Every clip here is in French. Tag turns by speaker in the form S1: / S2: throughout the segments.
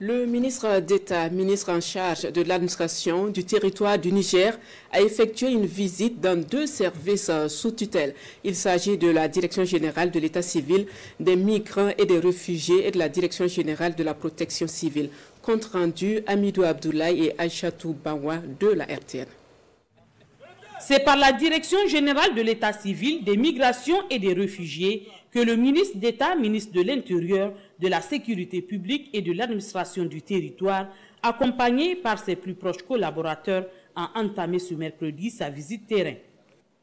S1: Le ministre d'État, ministre en charge de l'administration du territoire du Niger, a effectué une visite dans 2 services sous tutelle. Il s'agit de la Direction générale de l'État civil, des migrants et des réfugiés et de la Direction générale de la protection civile. Compte rendu, Amidou Abdoulaye et Aïchatou Bawa de la RTN.
S2: C'est par la Direction générale de l'État civil, des migrations et des réfugiés que le ministre d'État, ministre de l'Intérieur, de la Sécurité publique et de l'administration du territoire, accompagné par ses plus proches collaborateurs, a entamé ce mercredi sa visite terrain.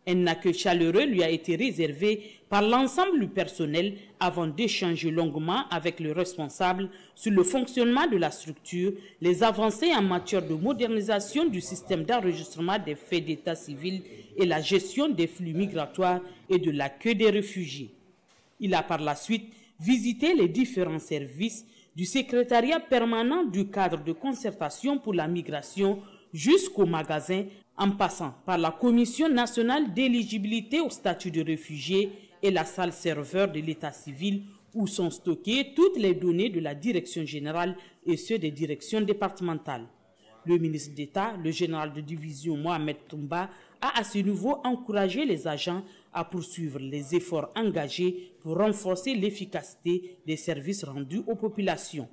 S2: Un accueil chaleureux lui a été réservé par l'ensemble du personnel avant d'échanger longuement avec le responsable sur le fonctionnement de la structure, les avancées en matière de modernisation du système d'enregistrement des faits d'état civil et la gestion des flux migratoires et de l'accueil des réfugiés. Il a par la suite visité les différents services du secrétariat permanent du cadre de concertation pour la migration jusqu'au magasin, en passant par la Commission nationale d'éligibilité au statut de réfugié et la salle serveur de l'État civil où sont stockées toutes les données de la direction générale et ceux des directions départementales. Le ministre d'État, le général de division Mohamed Toumba, a à ce niveau encouragé les agents à poursuivre les efforts engagés pour renforcer l'efficacité des services rendus aux populations.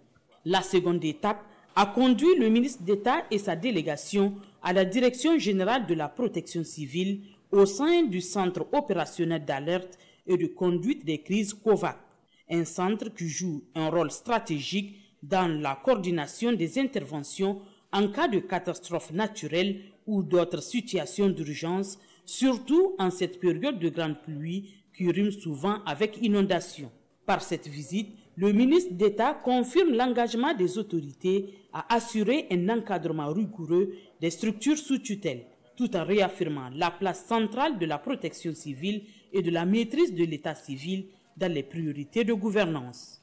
S2: La seconde étape a conduit le ministre d'État et sa délégation à la Direction générale de la protection civile au sein du Centre opérationnel d'alerte et de conduite des crises COVAC, un centre qui joue un rôle stratégique dans la coordination des interventions en cas de catastrophe naturelle ou d'autres situations d'urgence, surtout en cette période de grande pluie qui rime souvent avec inondation. Par cette visite, le ministre d'État confirme l'engagement des autorités à assurer un encadrement rigoureux des structures sous tutelle, tout en réaffirmant la place centrale de la protection civile et de la maîtrise de l'état civil dans les priorités de gouvernance.